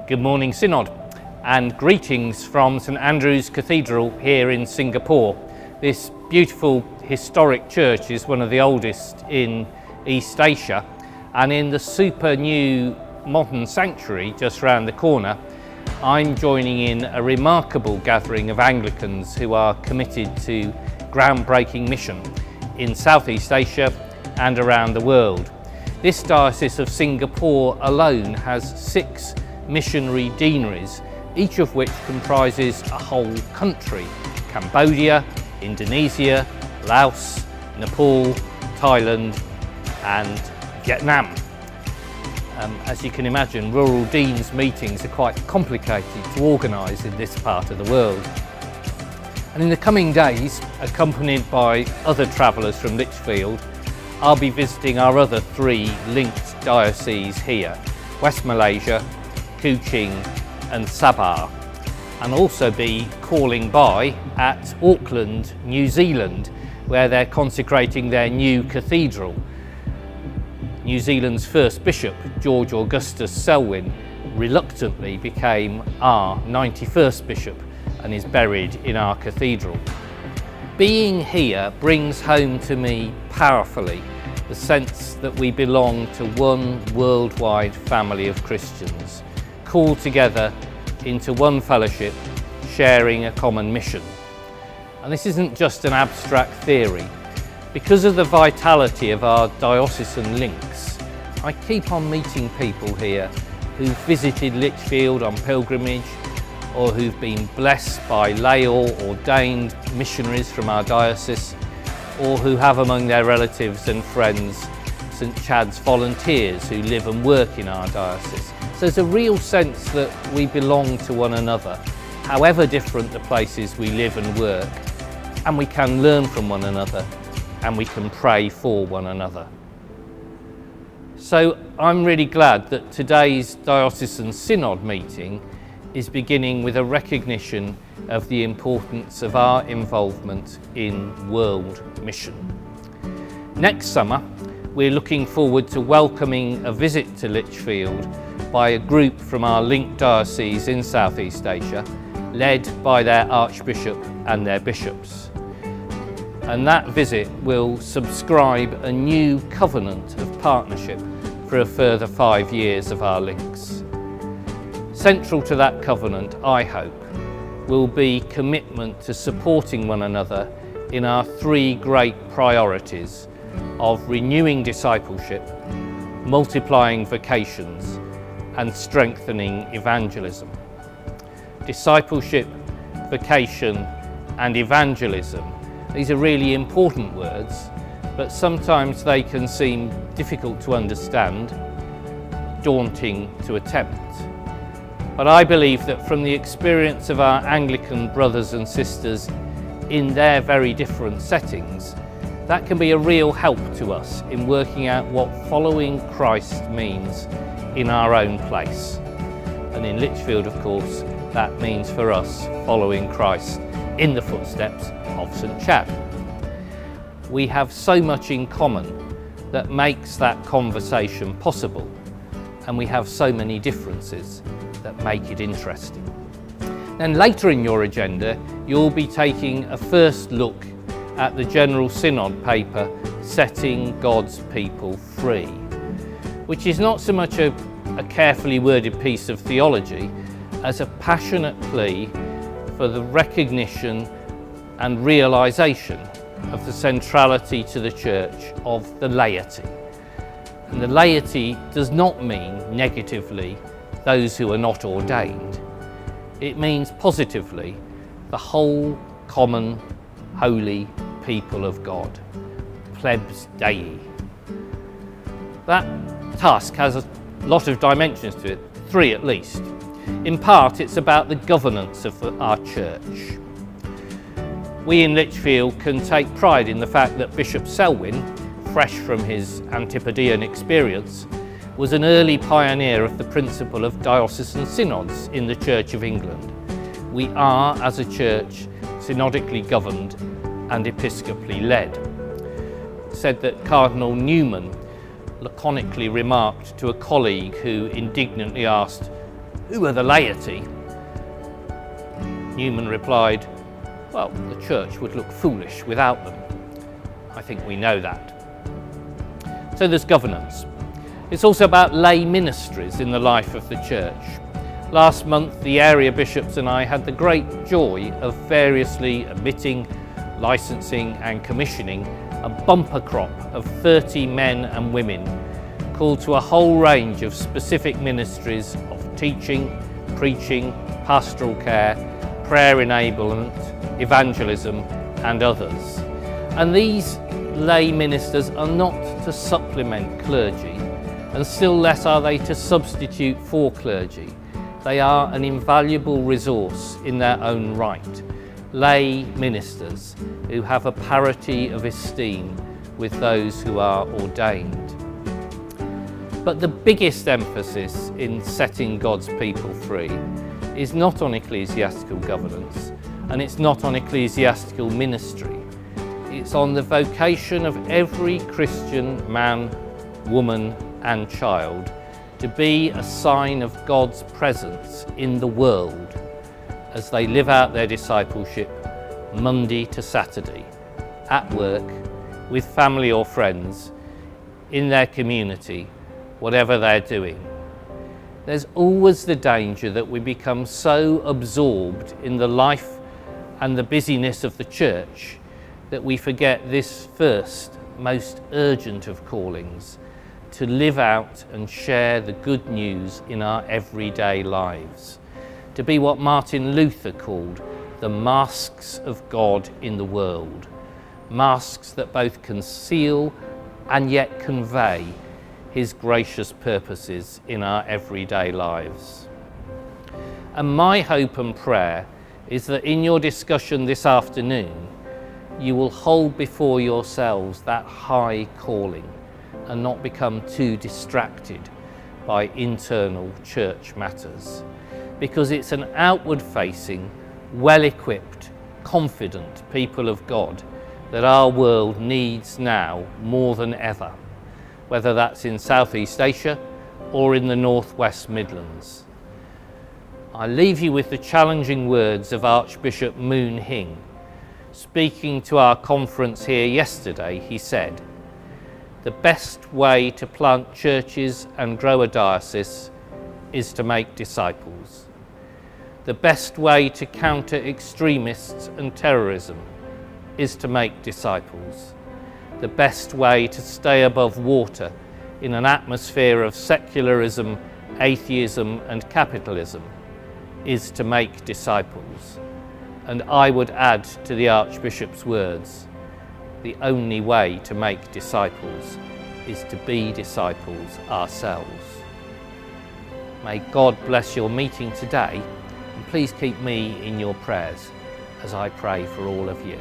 Good morning, Synod, and greetings from St Andrew's Cathedral here in Singapore. This beautiful historic church is one of the oldest in East Asia, and in the super new modern sanctuary just round the corner, I'm joining in a remarkable gathering of Anglicans who are committed to groundbreaking mission in Southeast Asia and around the world. This Diocese of Singapore alone has 6 missionary deaneries, each of which comprises a whole country: Cambodia, Indonesia, Laos, Nepal, Thailand and Vietnam. As you can imagine, rural deans meetings are quite complicated to organise in this part of the world. And in the coming days, accompanied by other travellers from Lichfield, I'll be visiting our other 3 linked dioceses here: West Malaysia, Kuching and Sabah, and also be calling by at Auckland, New Zealand, where they're consecrating their new cathedral. New Zealand's first bishop, George Augustus Selwyn, reluctantly became our 91st bishop and is buried in our cathedral. Being here brings home to me powerfully the sense that we belong to one worldwide family of Christians, called together into one fellowship, sharing a common mission. And this isn't just an abstract theory. Because of the vitality of our diocesan links, I keep on meeting people here who've visited Lichfield on pilgrimage, or who've been blessed by lay or ordained missionaries from our diocese, or who have among their relatives and friends St Chad's volunteers who live and work in our diocese. So there's a real sense that we belong to one another, however different the places we live and work, and we can learn from one another, and we can pray for one another. So I'm really glad that today's Diocesan Synod meeting is beginning with a recognition of the importance of our involvement in world mission. Next summer, we're looking forward to welcoming a visit to Lichfield by a group from our linked diocese in Southeast Asia, led by their Archbishop and their bishops. And that visit will subscribe a new covenant of partnership for a further 5 years of our links. Central to that covenant, I hope, will be commitment to supporting one another in our 3 great priorities of renewing discipleship, multiplying vocations, and strengthening evangelism. Discipleship, vocation, and evangelism. These are really important words, but sometimes they can seem difficult to understand, daunting to attempt. But I believe that from the experience of our Anglican brothers and sisters in their very different settings, that can be a real help to us in working out what following Christ means in our own place. And in Lichfield, of course, that means for us following Christ in the footsteps of St Chad. We have so much in common that makes that conversation possible, and we have so many differences that make it interesting. Then later in your agenda, you'll be taking a first look at the General Synod paper, Setting God's People Free, which is not so much a carefully worded piece of theology as a passionate plea for the recognition and realisation of the centrality to the Church of the laity. And the laity does not mean negatively those who are not ordained. It means positively the whole common, holy people of God, plebs Dei. That task has a lot of dimensions to it, 3 at least. In part, it's about the governance of our church. We in Lichfield can take pride in the fact that Bishop Selwyn, fresh from his Antipodean experience, was an early pioneer of the principle of diocesan synods in the Church of England. We are, as a church, synodically governed and episcopally led. Said that Cardinal Newman laconically remarked to a colleague who indignantly asked, "Who are the laity?" Newman replied, "Well, the church would look foolish without them." I think we know that. So there's governance. It's also about lay ministries in the life of the church. Last month, the area bishops and I had the great joy of variously admitting, licensing and commissioning a bumper crop of 30 men and women called to a whole range of specific ministries of teaching, preaching, pastoral care, prayer enablement, evangelism and others. And these lay ministers are not to supplement clergy, and still less are they to substitute for clergy. They are an invaluable resource in their own right. Lay ministers who have a parity of esteem with those who are ordained. But the biggest emphasis in setting God's people free is not on ecclesiastical governance, and it's not on ecclesiastical ministry. It's on the vocation of every Christian man, woman and child to be a sign of God's presence in the world as they live out their discipleship Monday to Saturday, at work, with family or friends, in their community, whatever they're doing. There's always the danger that we become so absorbed in the life and the busyness of the church that we forget this first, most urgent of callings, to live out and share the good news in our everyday lives, to be what Martin Luther called the masks of God in the world, masks that both conceal and yet convey His gracious purposes in our everyday lives. And my hope and prayer is that in your discussion this afternoon, you will hold before yourselves that high calling and not become too distracted by internal church matters, because it's an outward-facing, well-equipped, confident people of God that our world needs now more than ever, whether that's in Southeast Asia or in the Northwest Midlands. I leave you with the challenging words of Archbishop Moon Hing. Speaking to our conference here yesterday, he said, "The best way to plant churches and grow a diocese is to make disciples. The best way to counter extremists and terrorism is to make disciples. The best way to stay above water in an atmosphere of secularism, atheism and capitalism is to make disciples." And I would add to the Archbishop's words, the only way to make disciples is to be disciples ourselves. May God bless your meeting today, and please keep me in your prayers as I pray for all of you.